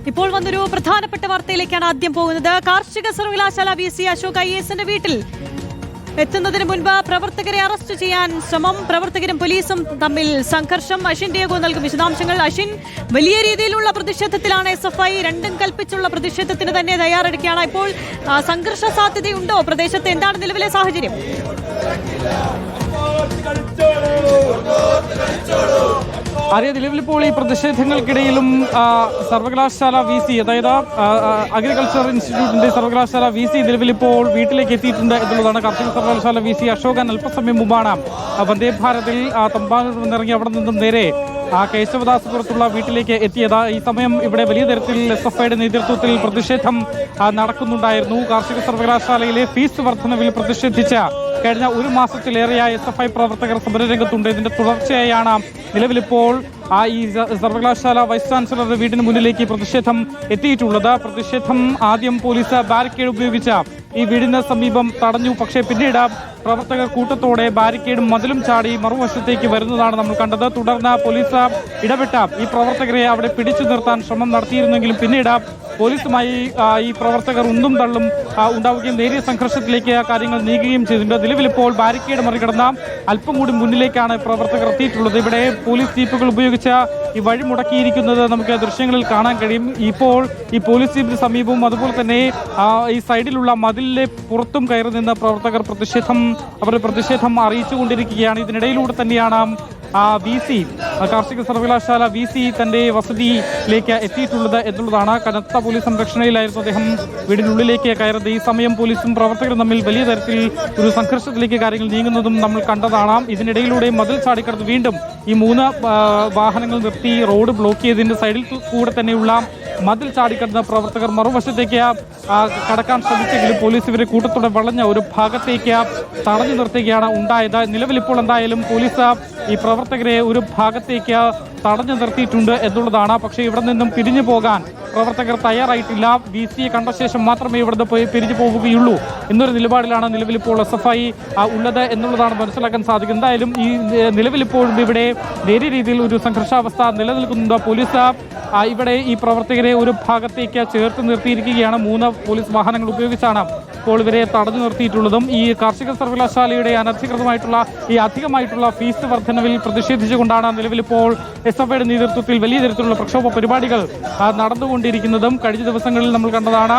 ഇപ്പോൾ വന്നൊരു പ്രധാനപ്പെട്ട വാർത്തയിലേക്കാണ് ആദ്യം പോകുന്നത്. കാർഷിക സർവകലാശാല VC അശോക് IASന്റെ വീട്ടിൽ എത്തുന്നതിന് മുൻപ് പ്രവർത്തകരെ അറസ്റ്റ് ചെയ്യാൻ ശ്രമം. പ്രവർത്തകരും പോലീസും തമ്മിൽ സംഘർഷം. അശ്വിൻ ഡിയേഗോ നൽകും വിശദാംശങ്ങൾ. അശ്വിൻ, വലിയ രീതിയിലുള്ള പ്രതിഷേധത്തിലാണ് SFI. രണ്ടും കൽപ്പിച്ചുള്ള പ്രതിഷേധത്തിന് തന്നെ തയ്യാറെടുക്കുകയാണ്. ഇപ്പോൾ സംഘർഷ സാധ്യതയുണ്ടോ പ്രദേശത്ത്? എന്താണ് നിലവിലെ സാഹചര്യം? നിലവിലിപ്പോൾ ഈ പ്രതിഷേധങ്ങൾക്കിടയിലും സർവകലാശാല VC, അതായത് അഗ്രികൾച്ചർ ഇൻസ്റ്റിറ്റ്യൂട്ടിന്റെ സർവകലാശാല VC നിലവിലിപ്പോൾ വീട്ടിലേക്ക് എത്തിയിട്ടുണ്ട് എന്നുള്ളതാണ്. കാർഷിക സർവകലാശാല VC അശോകൻ അല്പസമയം മുമ്പാണ് വന്ദേ ഭാരതിൽ തമ്പാനൂരിൽ നിന്നിറങ്ങി അവിടെ നിന്നും നേരെ കേശവദാസപുരത്തുള്ള വീട്ടിലേക്ക് എത്തിയത്. ഈ സമയം ഇവിടെ വലിയ തരത്തിൽ SFIയുടെ നേതൃത്വത്തിൽ പ്രതിഷേധം നടക്കുന്നുണ്ടായിരുന്നു. കാർഷിക സർവകലാശാലയിലെ ഫീസ് വർധനവിൽ പ്രതിഷേധിച്ച കഴിഞ്ഞ ഒരു മാസത്തിലേറെയായി SFI പ്രവർത്തകർ സമരരംഗത്തുണ്ട്. ഇതിന്റെ തുടർച്ചയായാണ് നിലവിലിപ്പോൾ ഈ സർവകലാശാല വൈസ് ചാൻസലറുടെ വീടിന് മുന്നിലേക്ക് പ്രതിഷേധം എത്തിയിട്ടുള്ളത്. പ്രതിഷേധം ആദ്യം പോലീസ് ബാരിക്കേഡ് ഉപയോഗിച്ച ഈ വീടിന് സമീപം തടഞ്ഞു. പക്ഷേ പിന്നീട് പ്രവർത്തകർ കൂട്ടത്തോടെ ബാരിക്കേഡും മതിലും ചാടി മറുവശത്തേക്ക് വരുന്നതാണ് നമ്മൾ കണ്ടത്. തുടർന്ന് പോലീസ് ഇടപെട്ട ഈ പ്രവർത്തകരെ അവിടെ പിടിച്ചു നിർത്താൻ ശ്രമം നടത്തിയിരുന്നെങ്കിലും പിന്നീട് പോലീസുമായി ഈ പ്രവർത്തകർ ഉന്തും തള്ളും ഉണ്ടാവുകയും നേരിയ സംഘർഷത്തിലേക്ക് കാര്യങ്ങൾ നീങ്ങുകയും ചെയ്തിട്ടുണ്ട്. നിലവിലിപ്പോൾ ബാരിക്കേഡ് മറികടന്ന് അല്പം കൂടി മുന്നിലേക്കാണ് പ്രവർത്തകർ എത്തിയിട്ടുള്ളത്. ഇവിടെ പോലീസ് ജീപ്പുകൾ ഉപയോഗിച്ച് ഈ വഴി മുടക്കിയിരിക്കുന്നത് നമുക്ക് ദൃശ്യങ്ങളിൽ കാണാൻ കഴിയും. ഇപ്പോൾ ഈ പോലീസ് ജീപ്പിന് സമീപവും അതുപോലെ തന്നെ ഈ സൈഡിലുള്ള മതിലിലെ പുറത്തും കയറി നിന്ന് പ്രവർത്തകർ അവരുടെ പ്രതിഷേധം അറിയിച്ചുകൊണ്ടിരിക്കുകയാണ്. ഇതിനിടയിലൂടെ തന്നെയാണ് VC കാർഷിക സർവകലാശാല VC തന്റെ വസതിയിലേക്ക് എത്തിയിട്ടുള്ളത് എന്നുള്ളതാണ്. കനത്ത പോലീസ് സംരക്ഷണയിലായിരുന്നു അദ്ദേഹം വീടിനുള്ളിലേക്ക് കയറുന്നത്. ഈ സമയം പോലീസും പ്രവർത്തകരും തമ്മിൽ വലിയ തരത്തിൽ ഒരു സംഘർഷത്തിലേക്ക് കാര്യങ്ങൾ നീങ്ങുന്നതും നമ്മൾ കണ്ടതാണ്. ഇതിനിടയിലൂടെ മതിൽ ചാടിക്കടന്ന് വീണ്ടും ഈ 3 വാഹനങ്ങൾ നിർത്തി റോഡ് ബ്ലോക്ക് ചെയ്തതിന്റെ സൈഡിൽ കൂടെ തന്നെയുള്ള മതിൽ ചാടിക്കടന്ന പ്രവർത്തകർ മറുവശത്തേക്ക് കടക്കാൻ ശ്രമിച്ചെങ്കിലും പോലീസ് ഇവരെ കൂട്ടത്തോടെ വളഞ്ഞ ഒരു ഭാഗത്തേക്ക് തടഞ്ഞു നിർത്തുകയാണ് ഉണ്ടായത്. നിലവിലിപ്പോൾ എന്തായാലും പോലീസ് ഈ പ്രവർത്തകരെ ഒരു ഭാഗത്തേക്ക് തടഞ്ഞു നിർത്തിയിട്ടുണ്ട് എന്നുള്ളതാണ്. പക്ഷേ ഇവിടെ നിന്നും പിരിഞ്ഞു പോകാൻ പ്രവർത്തകർ തയ്യാറായിട്ടില്ല. VCയെ കണ്ട ശേഷം മാത്രമേ ഇവിടുന്ന് പോയി പിരിഞ്ഞു പോവുകയുള്ളൂ എന്നൊരു നിലപാടിലാണ് നിലവിലിപ്പോൾ SFI ഉള്ളത് എന്നുള്ളതാണ് മനസ്സിലാക്കാൻ സാധിക്കുന്നത്. എന്തായാലും ഈ നിലവിലിപ്പോഴും ഇവിടെ നേരിയ രീതിയിൽ ഒരു സംഘർഷാവസ്ഥ നിലനിൽക്കുന്നുണ്ട്. പോലീസ് ഇവിടെ ഈ പ്രവർത്തകരെ ഒരു ഭാഗത്തേക്ക് ചേർത്ത് നിർത്തിയിരിക്കുകയാണ്. 3 പോലീസ് വാഹനങ്ങൾ ഉപയോഗിച്ചാണ് ഇപ്പോൾ ഇവരെ തടഞ്ഞു നിർത്തിയിട്ടുള്ളതും. ഈ കാർഷിക സർവകലാശാലയുടെ അധികമായിട്ടുള്ള ഫീസ് വർധനവിൽ പ്രതിഷേധിച്ചുകൊണ്ടാണ് നിലവിലിപ്പോൾ SFIയുടെ നേതൃത്വത്തിൽ വലിയ തരത്തിലുള്ള പ്രക്ഷോഭ പരിപാടികൾ നടന്നുകൊണ്ടിരിക്കുന്നതും. കഴിഞ്ഞ ദിവസങ്ങളിൽ നമ്മൾ കണ്ടതാണ്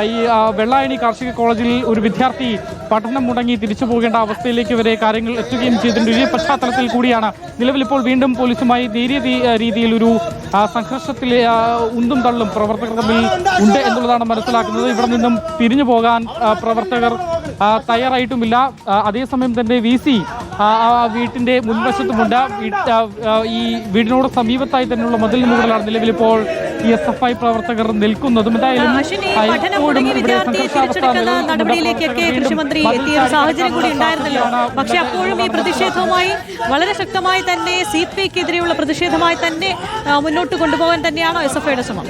ഈ വെള്ളായണി കാർഷിക കോളേജിൽ ഒരു വിദ്യാർത്ഥി പഠനം മുടങ്ങി തിരിച്ചു പോകേണ്ട അവസ്ഥയിലേക്ക് വരെ കാര്യങ്ങൾ എത്തുകയും ചെയ്തിട്ടുണ്ട്. ഈ പശ്ചാത്തലത്തിൽ കൂടിയാണ് നിലവിലിപ്പോൾ വീണ്ടും പോലീസുമായി നേരിയ രീതിയിൽ ഒരു സംഘർഷത്തിൽ ഉന്തും തള്ളും പ്രവർത്തകർ തമ്മിൽ ഉണ്ട് എന്നുള്ളതാണ് മനസ്സിലാക്കുന്നത്. ഇവിടെ നിന്നും പിരിഞ്ഞു പോകാൻ പ്രവർത്തകർ തയ്യാറായിട്ടുമില്ല. അതേസമയം തന്നെ VC വീട്ടിന്റെ മുൻവശത്തുമുണ്ട്. ഈ വീടിനോട് സമീപത്തായി തന്നെയുള്ള മതിലിന് മുകളിലാണ് നിലവിലിപ്പോൾ ഈ SFI പ്രവർത്തകർ നിൽക്കുന്നതും. എന്തായാലും നടപടിയിലേക്കൊക്കെ കൃഷിമന്ത്രി എത്തിയ ഒരു സാഹചര്യം കൂടി ഉണ്ടായിരുന്നല്ലോ. പക്ഷെ അപ്പോഴും ഈ പ്രതിഷേധവുമായി വളരെ ശക്തമായി തന്നെ CPIക്കെതിരെയുള്ള പ്രതിഷേധമായി തന്നെ മുന്നോട്ട് കൊണ്ടുപോകാൻ തന്നെയാണോ SFIയുടെ ശ്രമം?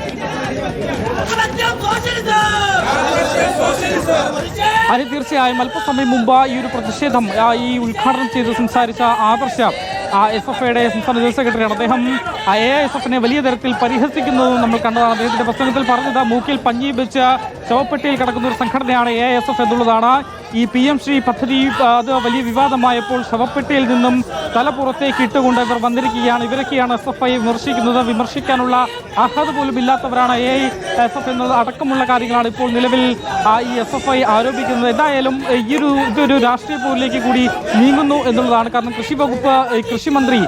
തീർച്ചയായും അല്പസമയം മുമ്പ് ഈ ഒരു പ്രതിഷേധം ഈ ഉദ്ഘാടനം ചെയ്ത് സംസാരിച്ച ആദർശ SFIയുടെ സംസ്ഥാന ജനറൽ സെക്രട്ടറിയാണ്. അദ്ദേഹം AISFനെ വലിയ തരത്തിൽ പരിഹസിക്കുന്നതും നമ്മൾ കണ്ടതാണ്. അദ്ദേഹത്തിന്റെ പ്രസംഗത്തിൽ പറഞ്ഞത് മൂക്കിൽ പഞ്ഞി വെച്ച് ശവപ്പെട്ടിയിൽ കിടക്കുന്ന ഒരു സംഘടനയാണ് AISF എന്നുള്ളതാണ്. ഈ PM ശ്രീ പദ്ധതി അത് വലിയ വിവാദമായപ്പോൾ ശവപ്പെട്ടിയിൽ നിന്നും തല പുറത്തേക്ക് ഇട്ടുകൊണ്ട് ഇവർ വന്നിരിക്കുകയാണ്. ഇവരൊക്കെയാണ് SFI വിമർശിക്കുന്നത്. വിമർശിക്കാനുള്ള അർഹത പോലും ഇല്ലാത്തവരാണ് AISF എന്നത് അടക്കമുള്ള കാര്യങ്ങളാണ് ഇപ്പോൾ നിലവിൽ ഈ SFI ആരോപിക്കുന്നത്. എന്തായാലും ഇതൊരു രാഷ്ട്രീയ പോരിലേക്ക് കൂടി നീങ്ങുന്നു എന്നുള്ളതാണ്. കാരണം കൃഷിമന്ത്രി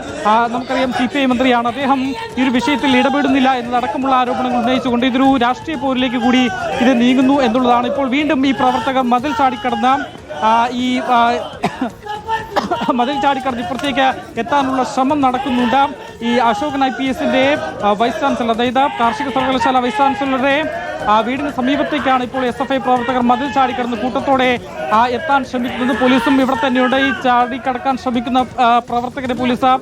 നമുക്കറിയാം CPI മന്ത്രിയാണ്. അദ്ദേഹം ഈ ഒരു വിഷയത്തിൽ ഇടപെടുന്നില്ല എന്നതടക്കമുള്ള ആരോപണങ്ങൾ ഉന്നയിച്ചുകൊണ്ട് ഇതൊരു രാഷ്ട്രീയ പോരിലേക്ക് കൂടി ഇത് നീങ്ങുന്നു എന്നുള്ളതാണ്. ഇപ്പോൾ വീണ്ടും ഈ പ്രവർത്തകർ മതിൽ ചാടിക്കടന്ന് ഇപ്പുറത്തേക്ക് എത്താനുള്ള ശ്രമം നടക്കുന്നുണ്ട്. ഈ അശോകൻ IPSന്റെ വൈസ് ചാൻസലർ, അതായത് കാർഷിക സർവകലാശാല വൈസ് ചാൻസലറുടെ വീടിന് സമീപത്തേക്കാണ് ഇപ്പോൾ SFI പ്രവർത്തകർ മതിൽ ചാടിക്കടന്ന് കൂട്ടത്തോടെ എത്താൻ ശ്രമിക്കുന്നത്. പോലീസും ഇവിടെ തന്നെയുണ്ട്. ഈ ചാടിക്കടക്കാൻ ശ്രമിക്കുന്ന പ്രവർത്തകരെ പോലീസ്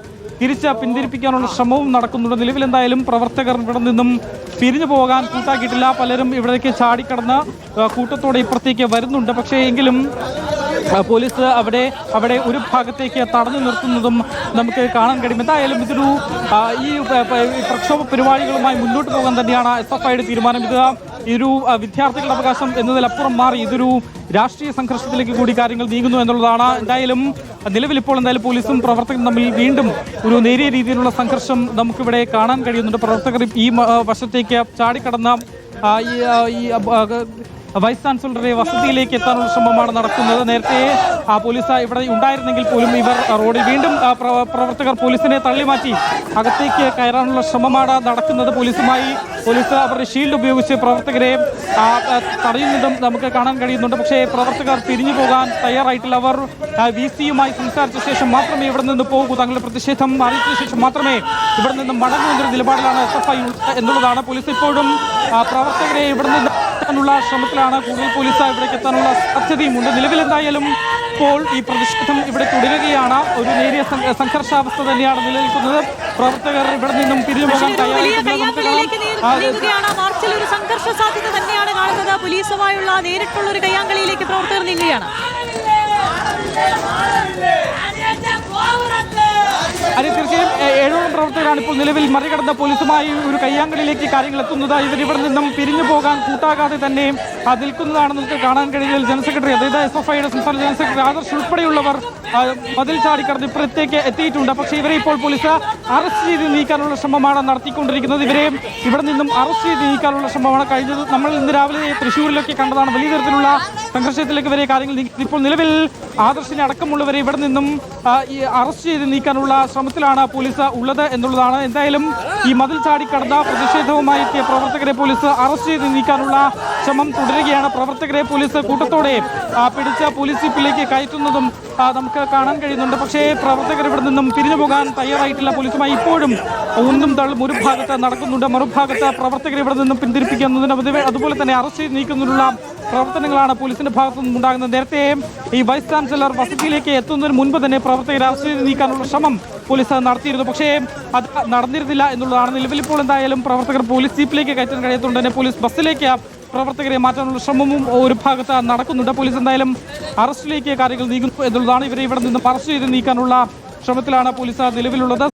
പിന്തിരിപ്പിക്കാനുള്ള ശ്രമവും നടക്കുന്നുണ്ട്. നിലവിൽ എന്തായാലും പ്രവർത്തകർ ഇവിടെ നിന്നും പിരിഞ്ഞു പോകാൻ കൂട്ടാക്കിയിട്ടില്ല. പലരും ഇവിടേക്ക് ചാടിക്കടന്ന് കൂട്ടത്തോടെ ഇപ്പുറത്തേക്ക് വരുന്നുണ്ട്. പക്ഷേ എങ്കിലും പോലീസ് അവിടെ ഒരു ഭാഗത്തേക്ക് തടഞ്ഞു നിർത്തുന്നതും നമുക്ക് കാണാൻ കഴിയും. എന്തായാലും ഇതൊരു ഈ പ്രക്ഷോഭ പരിപാടികളുമായി മുന്നോട്ട് പോകാൻ തന്നെയാണ് SFIയുടെ തീരുമാനം. ഇതൊരു വിദ്യാർത്ഥികളുടെ അവകാശം എന്നതിലപ്പുറം മാറി ഇതൊരു രാഷ്ട്രീയ സംഘർഷത്തിലേക്ക് കൂടി കാര്യങ്ങൾ നീങ്ങുന്നു എന്നുള്ളതാണ്. എന്തായാലും നിലവിലിപ്പോൾ പോലീസും പ്രവർത്തകരും തമ്മിൽ വീണ്ടും ഒരു നേരിയ രീതിയിലുള്ള സംഘർഷം നമുക്കിവിടെ കാണാൻ കഴിയുന്നുണ്ട്. പ്രവർത്തകർ ഈ വശത്തേക്ക് ചാടിക്കടന്ന ഈ വൈസ് ചാൻസലറുടെ വസതിയിലേക്ക് എത്താനുള്ള ശ്രമമാണ് നടക്കുന്നത്. നേരത്തെ പോലീസ് ഇവിടെ ഉണ്ടായിരുന്നെങ്കിൽ പോലും ഇവർ റോഡിൽ വീണ്ടും പ്രവർത്തകർ പോലീസിനെ തള്ളിമാറ്റി അകത്തേക്ക് കയറാനുള്ള ശ്രമമാണ് നടക്കുന്നത്. പോലീസ് അവരുടെ ഷീൽഡ് ഉപയോഗിച്ച് പ്രവർത്തകരെ തടയുന്നതും നമുക്ക് കാണാൻ കഴിയുന്നുണ്ട്. പക്ഷേ പ്രവർത്തകർ തിരിഞ്ഞു പോകാൻ തയ്യാറായിട്ടില്ല. അവർ VC-യുമായി സംസാരിച്ച ശേഷം മാത്രമേ ഇവിടെ നിന്ന് പോകൂ, തങ്ങളുടെ പ്രതിഷേധം അറിയിച്ച ശേഷം മാത്രമേ ഇവിടെ നിന്ന് മടങ്ങൂ എന്നൊരു നിലപാടിലാണ് SFI എന്നുള്ളതാണ്. പോലീസ് ഇപ്പോഴും പ്രവർത്തകരെ ഇവിടെ നിന്ന് ുള്ള ശ്രമത്തിലാണ്. കൂടുതൽ പോലീസ് ഇവിടേക്ക് എത്താനുള്ള സാധ്യതയുമുണ്ട്. നിലവിൽ എന്തായാലും ഇപ്പോൾ ഈ പ്രതിഷേധം ഇവിടെ തുടരുകയാണ്. ഒരു നേരിയ സംഘർഷാവസ്ഥ തന്നെയാണ് നിലനിൽക്കുന്നത്. പ്രവർത്തകർ ഇവിടെ നിന്നും പിരിഞ്ഞു പോകാൻ മാർച്ചിൽ ഒരു സംഘർഷ സാധ്യത തന്നെയാണ് കാണുന്നത്. പോലീസുമായുള്ള നേരിട്ടുള്ള ഒരു കയ്യാങ്കളിയിലേക്ക് പ്രവർത്തകർ നീങ്ങുകയാണ്. അത് തീർച്ചയായും 7ഓളം പ്രവർത്തകരാണ് ഇപ്പോൾ നിലവിൽ മറികടന്ന പോലീസുമായി ഒരു കയ്യാങ്കളിയിലേക്ക് കാര്യങ്ങൾ എത്തുന്നത്. ഇവരിവിടെ നിന്നും പിരിഞ്ഞു പോകാൻ കൂട്ടാകാതെ തന്നെ നിൽക്കുന്നതാണ് നമുക്ക് കാണാൻ കഴിയുന്നത്. ജനറൽ സെക്രട്ടറി, അതായത് SFIയുടെ സംസ്ഥാന ജനറൽ സെക്രട്ടറി ആദർശ് ഉൾപ്പെടെയുള്ളവർ മതിൽ ചാടിക്കടന്ന് ഇപ്പുറത്തേക്ക് എത്തിയിട്ടുണ്ട്. പക്ഷേ ഇവരെ ഇപ്പോൾ പോലീസ് അറസ്റ്റ് ചെയ്ത് നീക്കാനുള്ള ശ്രമമാണ് നടത്തിക്കൊണ്ടിരിക്കുന്നത്. ഇവരെ ഇവിടെ നിന്നും അറസ്റ്റ് ചെയ്ത് നീക്കാനുള്ള ശ്രമമാണ് കഴിഞ്ഞത്. നമ്മൾ ഇന്ന് രാവിലെ തൃശ്ശൂരിലൊക്കെ കണ്ടതാണ്. വലിയ തരത്തിലുള്ള സംഘർഷത്തിലേക്ക് വരെ കാര്യങ്ങൾ നീക്കി. ഇപ്പോൾ നിലവിൽ ആദർശിനെ അടക്കമുള്ളവരെ ഇവിടെ നിന്നും ഈ അറസ്റ്റ് ചെയ്ത് നീക്കാനുള്ള ശ്രമത്തിലാണ് പോലീസ് ഉള്ളത് എന്നുള്ളതാണ്. എന്തായാലും ഈ മതിൽ ചാടിക്കടന്ന പ്രതിഷേധവുമായി എത്തിയ പ്രവർത്തകരെ പോലീസ് അറസ്റ്റ് ചെയ്ത് നീക്കാനുള്ള ശ്രമം തുടരുകയാണ്. പ്രവർത്തകരെ പോലീസ് കൂട്ടത്തോടെ പിടിച്ച പോലീസ് ജീപ്പിലേക്ക് കയറ്റുന്നതും നമുക്ക് കാണാൻ കഴിയുന്നുണ്ട്. പക്ഷേ പ്രവർത്തകർ ഇവിടെ നിന്നും പിരിഞ്ഞു പോകാൻ തയ്യാറായിട്ടില്ല. പോലീസുമായി ഇപ്പോഴും ഒന്നും തള്ളും ഒരു ഭാഗത്ത് നടക്കുന്നുണ്ട്. മറുഭാഗത്ത് പ്രവർത്തകർ ഇവിടെ നിന്നും പിന്തിരിപ്പിക്കുന്നതിന് അതുപോലെ തന്നെ അറസ്റ്റ് ചെയ്ത് നീക്കുന്നതിനുള്ള പ്രവർത്തനങ്ങളാണ് പോലീസിന്റെ ഭാഗത്തു നിന്നും ഉണ്ടാകുന്നത്. നേരത്തെ ഈ വൈസ് ചാൻസലർ വസതിയിലേക്ക് എത്തുന്നതിന് മുൻപ് തന്നെ പ്രവർത്തകരെ അറസ്റ്റ് ചെയ്ത് നീക്കാനുള്ള ശ്രമം പോലീസ് നടത്തിയിരുന്നു. പക്ഷേ അത് നടന്നിരുന്നില്ല എന്നുള്ളതാണ്. നിലവിൽ ഇപ്പോൾ എന്തായാലും പ്രവർത്തകർ പോലീസ് ജീപ്പിലേക്ക് കയറ്റാൻ കഴിയാത്തതുകൊണ്ട് തന്നെ പോലീസ് ബസ്സിലേക്ക് പ്രവർത്തകരെ മാറ്റാനുള്ള ശ്രമവും ഒരു ഭാഗത്ത് നടക്കുന്നുണ്ട്. പോലീസ് എന്തായാലും അറസ്റ്റിലേക്ക് കാര്യങ്ങൾ നീങ്ങുന്നു എന്നുള്ളതാണ്. ഇവരെ ഇവിടെ നിന്നും അറസ്റ്റ് ചെയ്ത് നീക്കാനുള്ള ശ്രമത്തിലാണ് പോലീസ് നിലവിലുള്ളത്.